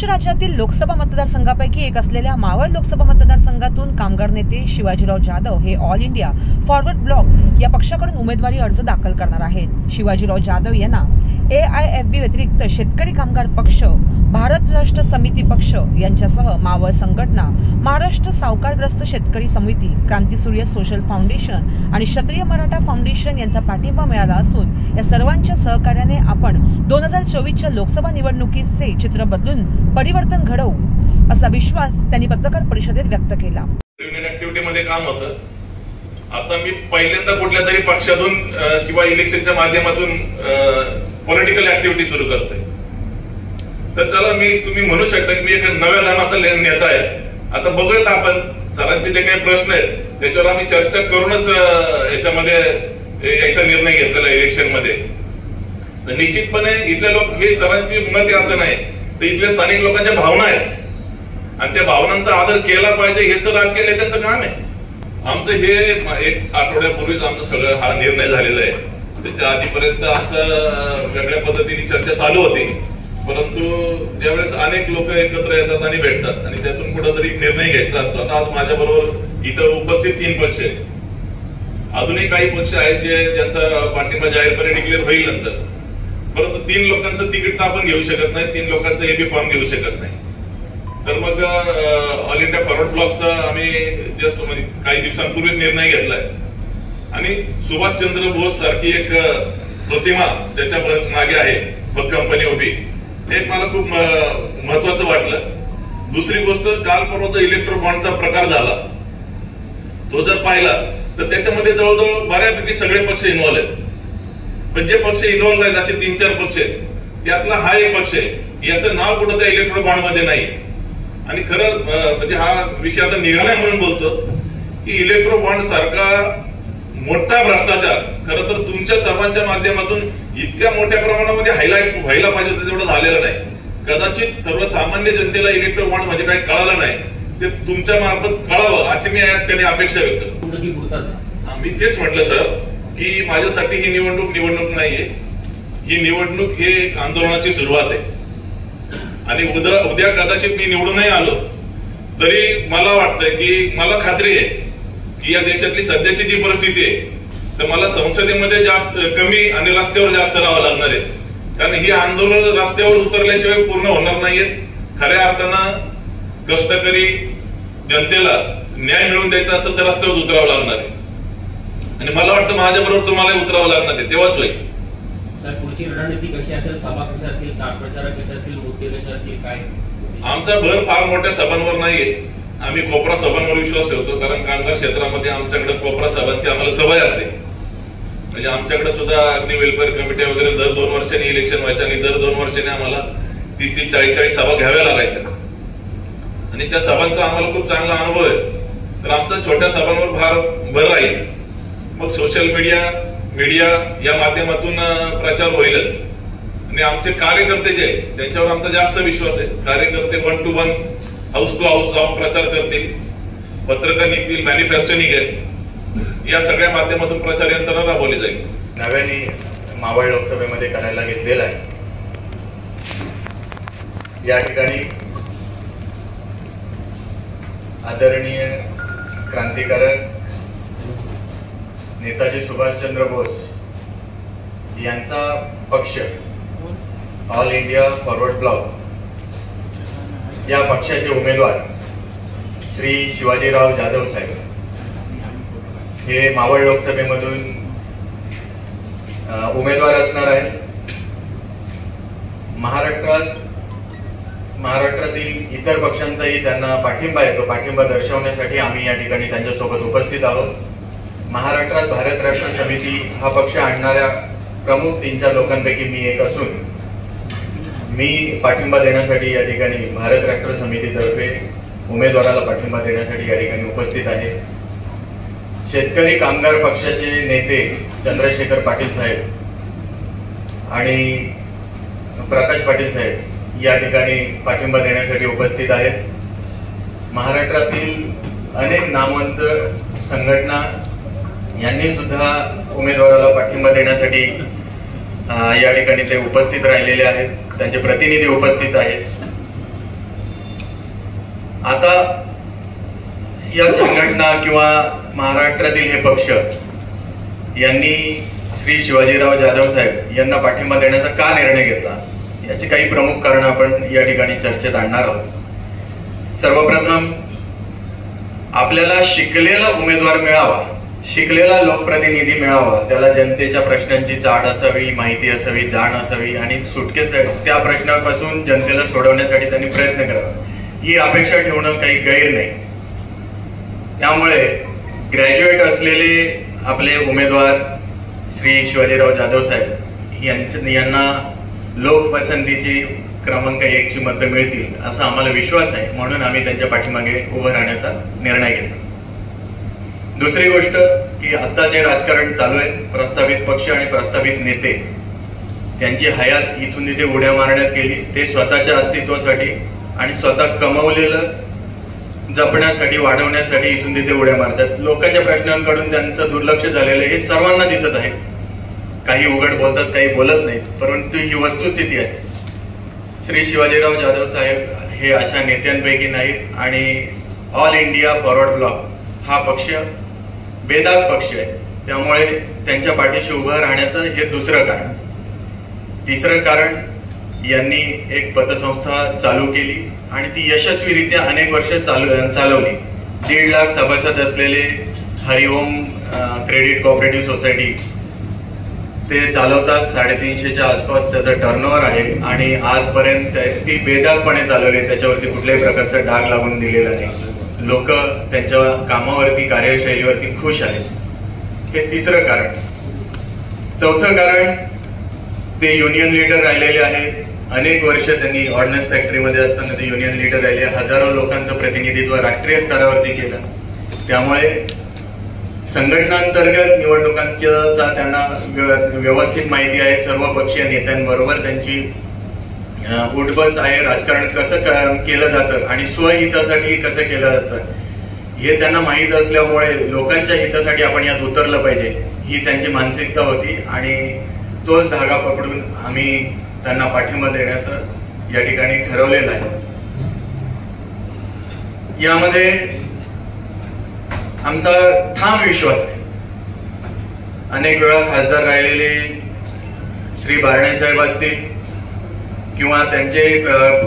महाराष्ट्र राज्यातील लोकसभा मतदारसंघापैकी एक असलेल्या मावळ लोकसभा मतदारसंघातून कामगार नेते शिवाजीराव जाधव हे ऑल इंडिया फॉरवर्ड ब्लॉक या पक्षाकडून उमेदवारी अर्ज दाखल करणार आहेत। शिवाजीराव जाधव यांना AIFB व्यतिरिक्त शेतकरी कामगार पक्ष, भारत राष्ट्र समिती पक्ष यांच्यासह मावळ संघटना, महाराष्ट्र सावकारग्रस्त शेतकरी समिती, क्रांतीसूर्य सोशल फाउंडेशन आणि क्षत्रिय मराठा फाउंडेशन यांचा पाठिंबा मिळाला असून या सर्वांच्या सहकार्याने आपण 2024च्या लोकसभा निवडणुकीचे चित्र बदलून परिवर्तन घडवू असा विश्वास त्यांनी पत्रकार परिषदेत व्यक्त केला। ऍक्टिव्हिटीमध्ये काम होतं। आता मी पहिल्यांदा कुठल्या तरी पक्षातून किंवा इलेक्शनच्या माध्यमातून पॉलिटिकल ऍक्टिव्हिटी सुरू करतोय, तर चला तुम्ही म्हणू शकता की मी एक नव्या दानाचा नेता आहे। आता बघूयात आपण सरांचे जे काही प्रश्न आहेत त्याच्यावर आम्ही चर्चा करूनच याच्यामध्ये याचा निर्णय घेतलेला इलेक्शन मध्ये। तर निश्चितपणे इथले लोक हे सरांची मत असं नाही, तर इथल्या स्थानिक लोकांच्या भावना आहेत आणि त्या भावनांचा आदर केला पाहिजे, हेच तर राजकीय नेत्यांचं काम आहे। आमचं हे एक आठवड्यापूर्वीच आमचं सगळं हा निर्णय झालेला आहे। त्याच्या आधीपर्यंत आमचं वेगळ्या पद्धतीने चर्चा चालू होती, परंतु ज्यावेळेस अनेक लोक एकत्र येतात आणि भेटतात आणि त्यातून कुठेतरी निर्णय घ्यायचा असतो। आता आज माझ्या बरोबर इथं उपस्थित 3 पक्ष आहेत, अजूनही काही पक्ष आहेत ज्यांचा पाठिंबा जाहीरपणे डिक्लेअर होईल नंतर, परंतु 3 लोकांचं तिकीट तर आपण घेऊ शकत नाही, 3 लोकांचा AB फॉर्म घेऊ शकत नाही। तर मग ऑल इंडिया फॉरवर्ड ब्लॉकचा आम्ही जस्ट काही दिवसांपूर्वीच निर्णय घेतलाय आणि सुभाषचंद्र बोस सारखी एक प्रतिमा त्याच्या मागे आहे, बघ कंपनी उभी, एक मला खूप महत्वाचं वाटलं। दुसरी गोष्ट, काल परवा जो इलेक्ट्रो बॉन्डचा प्रकार झाला तो जर पाहिला तर त्याच्यामध्ये जवळजवळ बऱ्यापैकी सगळे पक्ष इन्व्हॉल्व आहेत, पण जे पक्ष इन्व्हॉल्व आहेत असे 3-4 पक्ष आहेत, त्यातला हा एक पक्ष आहे, याचं नाव कुठं त्या इलेक्ट्रो बॉन्ड मध्ये नाही। आणि खरं म्हणजे हा विषय आता निर्णय म्हणून बोलतो की इलेक्ट्रो बॉन्ड सारखा मोठा भ्रष्टाचार खरं तर तुमच्या सर्वांच्या माध्यमातून इतक्या मोठ्या प्रमाणामध्ये हायलाइट व्हायला पाहिजे होतं, तेवढं झालेलं नाही। कदाचित सर्वसामान्य जनतेला इलेक्ट्रो बॉन्ड म्हणजे काही कळालं नाही, ते तुमच्या मार्फत कळावं अशी मी या ठिकाणी अपेक्षा व्यक्त करतो। मी तेच म्हटलं सर की माझ्यासाठी ही निवडणूक नाहीये, ही निवडणूक हे एक आंदोलनाची सुरुवात आहे आणि उद्या कदाचित मी निवडूनही आलो तरी मला वाटतंय की मला खात्री आहे की या देशातली सध्याची जी परिस्थिती आहे तर मला संसदेमध्ये जास्त कमी आणि रस्त्यावर जास्त राहावं लागणार आहे, कारण ही आंदोलन रस्त्यावर उतरल्याशिवाय पूर्ण होणार नाहीयेत। खऱ्या अर्थानं कष्टकरी जनतेला न्याय मिळवून द्यायचा असेल तर रस्त्यावर उतरावं लागणार आहे आणि मला वाटतं माझ्याबरोबर तुम्हाला उतरावं लागणार आहे, तेव्हाच होईल। सर, पुढची रणनीती कशी असेल? सभा कशा असतील, स्टार प्रचारक कशा असतील, मुद्दे कसे असतील, काय? आमचा भर फार मोठ्या सभांवर नाहीये, आम्ही कोपरा सभांवर विश्वास ठेवतो, कारण कामगार क्षेत्रामध्ये आमच्याकडे कोपरा सभांची आम्हाला सवय असते। म्हणजे आमच्याकडे सुद्धा अगदी वेलफेअर कमिटी वगैरे दर 2 वर्षांनी इलेक्शन व्हायच्या आणि दर 2 वर्षांनी आम्हाला 30-30, 40-40 सभा घ्याव्या लागायच्या आणि त्या सभांचा आम्हाला खूप चांगला अनुभव आहे। तर आमचा छोट्या सभांवर फार भर राहील, मग सोशल मीडिया या माध्यमातून प्रचार होईलच आणि आमचे कार्यकर्ते जे त्यांच्यावर आमचा जास्त विश्वास आहे। कार्यकर्ते 1 to 1 हाऊस टू हाऊस जाऊन प्रचार करतील, पत्रकार निघतील, मॅनिफेस्टो निघेल, या सगळ्या माध्यमातून प्रचार यंत्रणा राबवली जाईल। नव्याने मावळ लोकसभेमध्ये करायला घेतलेला आहे। या ठिकाणी आदरणीय क्रांतिकारक नेताजी सुभाषचंद्र बोस यांचा पक्ष ऑल इंडिया फॉरवर्ड ब्लॉक या पक्षाचे उमेदवार श्री शिवाजीराव जाधव साहेब हे मावळ लोकसभेमधून उमेदवार असणार आहे। महाराष्ट्रातील इतर पक्षांचाही त्यांना पाठिंबा आहे, तो पाठिंबा दर्शवण्यासाठी आम्ही या ठिकाणी त्यांच्यासोबत उपस्थित आहोत। महाराष्ट्रात भारत राष्ट्र समिती हा पक्ष आणणाऱ्या प्रमुख 3-4 लोकांपैकी मी एक असून मी पाठिंबा देण्यासाठी या ठिकाणी भारत राष्ट्र समितीतर्फे उमेदवाराला पाठिंबा देण्यासाठी या ठिकाणी उपस्थित आहे। शेतकरी कामगार पक्षाचे नेते चंद्रशेखर पाटील साहेब आणि प्रकाश पाटील साहेब या ठिकाणी पाठिंबा देण्यासाठी उपस्थित आहेत। महाराष्ट्रातील अनेक नामवंत संघटना यांनी सुद्धा उमेदवाराला पाठिंबा देण्यासाठी या ठिकाणी ते उपस्थित राहिलेले आहेत, त्यांचे प्रतिनिधी उपस्थित आहेत। आता या संघटना किंवा महाराष्ट्रातील हे पक्ष यांनी श्री शिवाजीराव जाधव साहेब यांना पाठिंबा देण्याचा का निर्णय घेतला याची काही प्रमुख कारण आपण या ठिकाणी चर्चेत आणणार आहोत. सर्वप्रथम आपल्याला शिकलेला उमेदवार मिळावा, शिकलेला लोकप्रतिनिधी मिळावा, त्याला जनतेच्या प्रश्नांची जाण असावी, माहिती असावी, जाण असावी आणि सुटकेस त्या प्रश्नापासून जनतेला सोडवण्यासाठी त्यांनी प्रयत्न करावा, ही अपेक्षा ठेवणं काही गैर नाही. त्यामुळे ग्रॅज्युएट असलेले आपले उमेदवार श्री शिवाजीराव जाधव साहेब यांना लोकपसंतीची क्रमांक 1 ची मतं मिळतील असा आम्हाला विश्वास आहे. म्हणून आम्ही त्यांच्या पाठीमागे उभं राहण्याचा निर्णय घेतला. दुसरी गोष्ट की आता जे राजकारण चालू आहे, प्रस्तावित पक्ष आणि प्रस्तावित नेते त्यांची हयात इथून तिथे उड्या मारण्यात गेली. ते स्वतःच्या अस्तित्वासाठी आणि स्वतः कमवलेलं जपण्यासाठी, वाढवण्यासाठी इथून तिथे उड्या मारतात. लोकांच्या प्रश्नांकडून त्यांचं दुर्लक्ष झालेलं हे सर्वांना दिसत आहे. काही उघड बोलतात, काही बोलत नाहीत, परंतु ही वस्तुस्थिती आहे. श्री शिवाजीराव जाधव साहेब हे अशा नेत्यांपैकी नाहीत आणि ऑल इंडिया फॉरवर्ड ब्लॉक हा पक्ष बेदाग पक्ष आहे. त्यामुळे त्यांच्या पाठीशी उभं राहण्याचं हे दुसरं कारण. तिसरं कारण, यांनी एक पतसंस्था चालू केली आणि ती यशस्वीरित्या अनेक वर्ष चालवली. 1.5 लाख सभासद असलेले हरिओम क्रेडिट कोऑपरेटिव्ह सोसायटी ते चालवतात. 350च्या आसपास त्याचं टर्नओव्हर आहे आणि आजपर्यंत ती बेदागपणे चालवली. त्याच्यावरती कुठल्याही प्रकारचा डाग लागून दिलेला नाही. लोक त्यांच्या कामावरती, कार्यशैलीवरती खुश आहेत. हे तिसरं कारण. चौथं कारण, ते युनियन लीडर राहिलेले आहेत. अनेक वर्ष त्यांनी ऑर्डिनन्स फॅक्टरीमध्ये असताना ते युनियन लीडर राहिले. हजारो लोकांचं प्रतिनिधित्व राष्ट्रीय स्तरावरती केलं. त्यामुळे संघटनांतर्गत निवडणुकांचा त्यांना व्यवस्थित माहिती आहे. सर्व पक्षीय नेत्यांबरोबर त्यांची उठबस आहे. राजकारण कसं केलं जातं आणि स्वहितासाठी कसं केलं जातं हे त्यांना माहीत असल्यामुळे लोकांच्या हितासाठी आपण यात उतरलं पाहिजे ही त्यांची मानसिकता होती आणि तोच धागा पकडून आम्ही त्यांना पाठिंबा देण्याचं या ठिकाणी ठरवलेलं आहे. यामध्ये आमचा ठाम विश्वास आहे. अनेक वेळा खासदार राहिलेले श्री बारणे साहेब असतील किंवा त्यांचे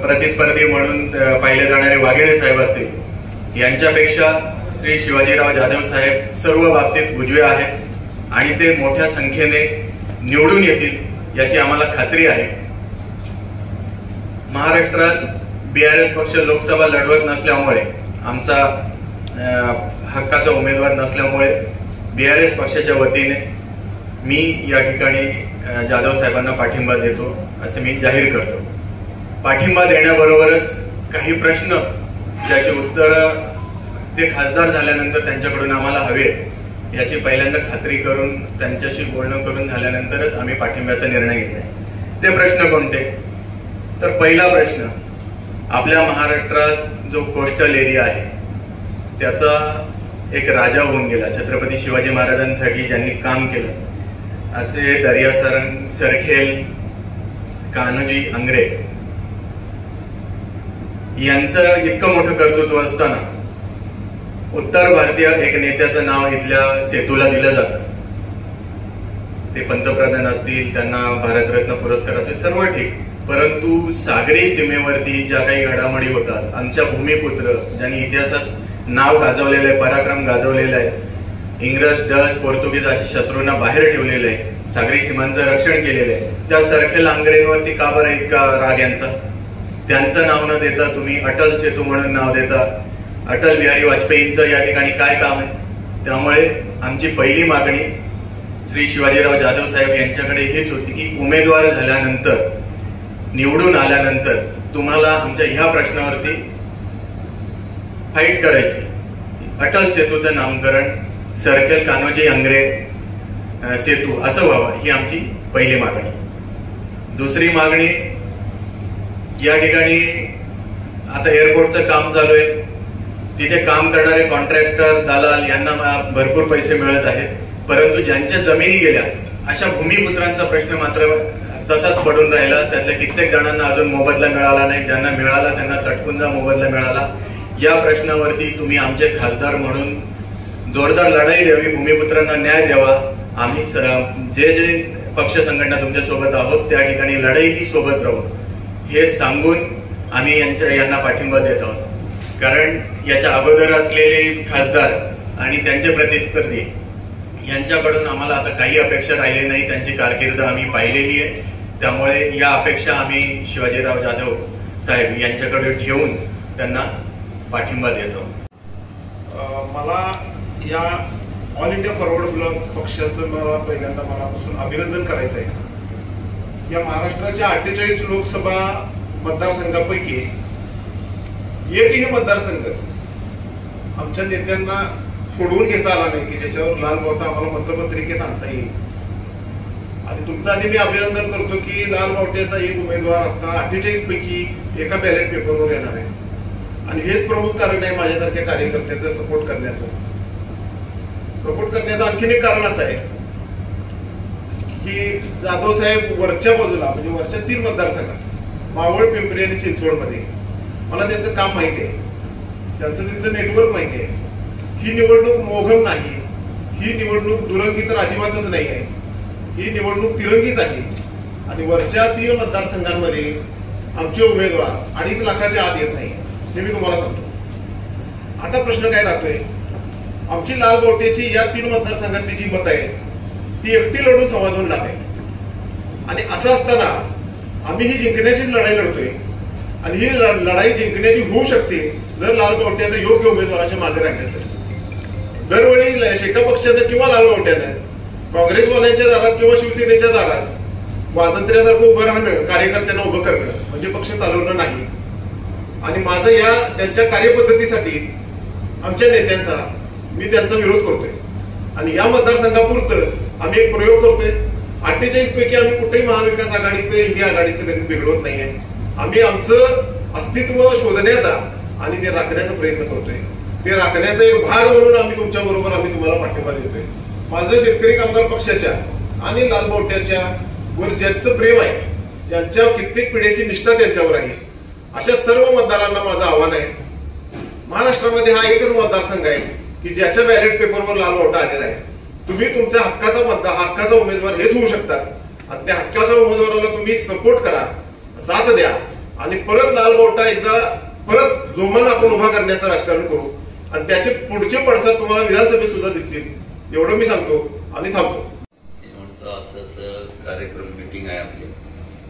प्रतिस्पर्धी म्हणून पाहिले जाणारे वाघेरे साहेब असतील, यांच्यापेक्षा श्री शिवाजीराव जाधव साहेब सर्व बाबतीत उजवे आहेत आणि ते मोठ्या संख्येने निवडून येतील याची आम्हाला खात्री आहे. महाराष्ट्रात BRS पक्ष लोकसभा लढवत नसल्यामुळे, आमचा हक्काचा उमेदवार नसल्यामुळे BRS पक्षाच्या वतीने मी या ठिकाणी जाधव साहेबांना पाठिंबा देतो असे मी जाहीर करतो. पाठिंबा देण्याबरोबरच काही प्रश्न ज्याची उत्तर ते खासदार झाल्यानंतर त्यांच्याकडून आम्हाला हवे याची पहिल्यांदा खात्री करून त्यांच्याशी बोलणं करून झाल्यानंतरच आम्ही पाठिंब्याचा निर्णय घेतलाय. ते प्रश्न कोणते? तर पहिला प्रश्न, आपल्या महाराष्ट्रात जो कोस्टल एरिया आहे त्याचा एक राजा होऊन गेला. छत्रपती शिवाजी महाराजांसाठी ज्यांनी काम केलं असे दर्या सरखेल, कान्होजी आंग्रे यांचं इतकं मोठं कर्तृत्व असताना उत्तर भारतीय एक नेत्याचं नाव इथल्या सेतूला दिलं जातं. ते पंतप्रधान असतील, त्यांना भारतरत्न पुरस्कार असेल, सर्व ठीक, परंतु सागरी सीमेवरती ज्या काही घडामोडी होतात, आमच्या भूमिपुत्र ज्यांनी इतिहासात नाव गाजवलेलं आहे, पराक्रम गाजवलेलं आहे, इंग्रज, डच, पोर्तुगीज अशा शत्रूंना बाहेर ठेवलेलं आहे, सागरी सीमांचं रक्षण केलेलं आहे, त्या सरखेल आंग्रेंवरती का बरं इतका राग यांचा? त्यांचं नाव न देता तुम्ही अटल सेतू म्हणून नाव देता. अटल बिहारी वाजपेयींचं या ठिकाणी काय काम आहे? त्यामुळे आमची पहिली मागणी श्री शिवाजीराव जाधव साहेब यांच्याकडे हेच होती की उमेदवार झाल्यानंतर, निवडून आल्यानंतर तुम्हाला आमच्या ह्या प्रश्नावरती फाईट करायची. अटल सेतूचं नामकरण सरखेल कान्होजी आंग्रे सेतू असं व्हावं ही आमची पहिली मागणी. दुसरी मागणी, या ठिकाणी आता एअरपोर्टचं काम चालू आहे, तिथे काम करणारे कॉन्ट्रॅक्टर, दलाल यांना भरपूर पैसे मिळत आहेत, परंतु ज्यांच्या जमिनी गेल्या अशा भूमिपुत्रांचा प्रश्न मात्र तसाच पडून राहिला. त्यातल्या कित्येक जणांना अजून मोबदला मिळाला नाही, ज्यांना मिळाला त्यांना तटपुंजा मोबदला मिळाला. या प्रश्नावरती तुम्ही आमचे खासदार म्हणून जोरदार लढाई द्यावी, भूमिपुत्रांना न्याय द्यावा. आम्ही जे जे पक्ष संघटना तुमच्या सोबत आहोत त्या ठिकाणी लढाईही सोबत राहू हे सांगून आम्ही यांना पाठिंबा देत आहोत. कारण याच्या अगोदर असलेले खासदार आणि त्यांचे प्रतिस्पर्धी यांच्याकडून आम्हाला आता काही अपेक्षा राहिली नाही. त्यांची कारकीर्द आम्ही पाहिलेली आहे. त्यामुळे या अपेक्षा आम्ही शिवाजीराव जाधव साहेब यांच्याकडे ठेवून त्यांना पाठिंबा देतो. मला या ऑल इंडिया फॉरवर्ड ब्लॉक पक्षाचं मला पहिल्यांदा मनापासून अभिनंदन करायचं आहे. या महाराष्ट्राच्या 48 लोकसभा मतदारसंघापैकी एकही मतदारसंघ आमच्या नेत्यांना सोडवून घेता आला नाही की ज्याच्यावर लाल बावटा आम्हाला मतपत्रिकेत आणता येईल. आणि तुमचं आधी मी अभिनंदन करतो की लाल बावट्याचा एक उमेदवार आता 48 पैकी एका बॅलेट पेपरवर येणार आहे. आणि हेच प्रमुख कारण आहे माझ्यासारख्या कार्यकर्त्याचं सपोर्ट करण्याचं. सपोर्ट करण्याचं आणखीन एक कारण असं आहे की जाधव साहेब वरच्या बाजूला म्हणजे वरच्या 3 मतदारसंघात मावळ, पिंपरी आणि चिंचवडमध्ये मला त्यांचं काम माहिती आहे, त्यांचं तिथलं नेटवर्क माहिती आहे. ही निवडणूक मोघम नाही, ही निवडणूक दुरंगी तर अजिबातच नाही आहे. ही निवडणूक तिरंगीच आहे. आणि वरच्या 3 मतदारसंघांमध्ये आमचे उमेदवार 2.5 लाखाच्या आत येत नाही हे मी तुम्हाला सांगतो. आता प्रश्न काय राहतोय, आमची लाल बावट्याची या 3 मतदारसंघातली जी मतं आहेत ती एकटी लढून 2.25 लाख आहे. आणि असं असताना आम्ही ही जिंकण्याचीच लढाई लढतोय. आणि ही लढाई जिंकण्याची होऊ शकते जर लाल बावट्यानं योग्य उमेदवाराच्या मागे राहिलं तर. दरवेळी शेका पक्षानं किंवा लाल बावट्यानं काँग्रेसवाल्यांच्या दारात किंवा शिवसेनेच्या दारात वाजंत्र्यासारखं उभं राहणं, कार्यकर्त्यांना उभं करणं म्हणजे पक्ष चालवणं नाही. आणि माझं या त्यांच्या कार्यपद्धतीसाठी आमच्या नेत्यांचा मी त्यांचा विरोध करतोय. आणि या मतदारसंघापुरतं आम्ही एक प्रयोग करतोय. 48 पैकी आम्ही कुठेही महाविकास आघाडीचं, इंडिया आघाडीचं कधी बिघडवत नाहीये. आम्ही आमचं अस्तित्व शोधण्याचा आणि ते राखण्याचा प्रयत्न करतोय. ते राखण्याचा एक भाग म्हणून आम्ही तुमच्या बरोबर आम्ही तुम्हाला पाठिंबा देतोय. माझं शेतकरी कामगार पक्षाच्या आणि लाल बावट्याच्या वर ज्यांचं प्रेम आहे, ज्यांच्या कित्येक पिढ्याची निष्ठा त्यांच्यावर आहे, अशा सर्व मतदारांना माझं आव्हान आहे. महाराष्ट्रामध्ये हा एकच मतदारसंघ आहे की ज्याच्या बॅलेट पेपरवर लाल बावटा आलेला आहे. तुम्ही तुमच्या हक्काचा उमेदवार हेच होऊ शकतात. आणि त्या हक्काच्या उमेदवाराला तुम्ही सपोर्ट करा, साथ द्या आणि परत लाल बावटा एकदा परत जोमानं आपण उभा करण्याचं राजकारण करू. आणि त्याचे पुढचे पडसाद तुम्हाला विधानसभेत सुद्धा दिसतील एवढं मी सांगतो आणि थांबतो. म्हणतो असं कार्यक्रम मीटिंग आहे आपली,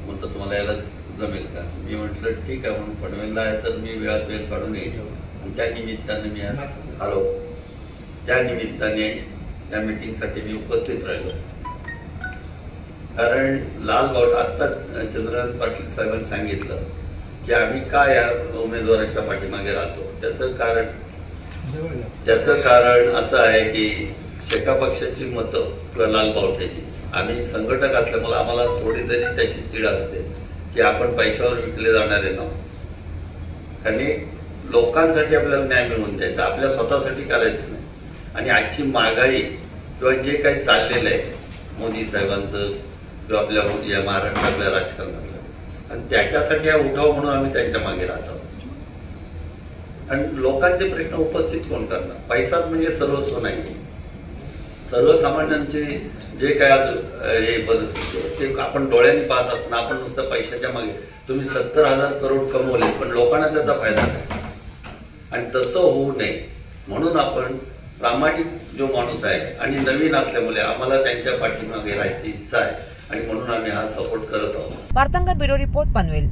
म्हणतो तुम्हाला यायला जमेल का? मी म्हटलं ठीक आहे, म्हणून पनवेलला आहे तर मी वेळात वेळ काढून येईल. आणि त्या निमित्ताने मी आलो. त्या निमित्ताने या मीटिंगसाठी मी उपस्थित राहिलो. कारण लाल बावटा आत्ता चंद्रकांत पाटील साहेबांनी सांगितलं की आम्ही का या उमेदवाराच्या पाठीमागे राहतो. त्याचं कारण असं आहे की शेका पक्षाची मतं किंवा लाल बावट्याची आम्ही संघटक असल्यामुळे आम्हाला थोडी तरी त्याची चीड असते की आपण पैशावर विकले जाणारे नाव. आणि लोकांसाठी आपल्याला न्याय मिळवून द्यायचा, आपल्या स्वतःसाठी करायचं नाही. आणि आजची महागाई किंवा जे काही चाललेलं आहे मोदी साहेबांचं किंवा आपल्या या महाराष्ट्रातल्या राजकारणातलं, आणि त्याच्यासाठी हा उठाव म्हणून आम्ही त्यांच्या मागे राहतो. आणि लोकांचे प्रश्न उपस्थित कोण करणार? पैसाच म्हणजे सर्वस्व नाही. सर्वसामान्यांचे जे काय हे परिस्थिती आहे ते आपण डोळ्यांनी पाहत असताना आपण नुसतं पैशाच्या मागे, तुम्ही 70,000 करोड कमवले पण लोकांना त्याचा फायदा नाही. आणि तसं होऊ नये म्हणून आपण प्रामाणिक जो माणूस आहे आणि नवीन असल्यामुळे आम्हाला त्यांच्या पाठीमागे राहायची इच्छा आहे आणि म्हणून आम्ही हा सपोर्ट करत आहोत. वार्तांकन ब्युरो रिपोर्ट, पनवेल.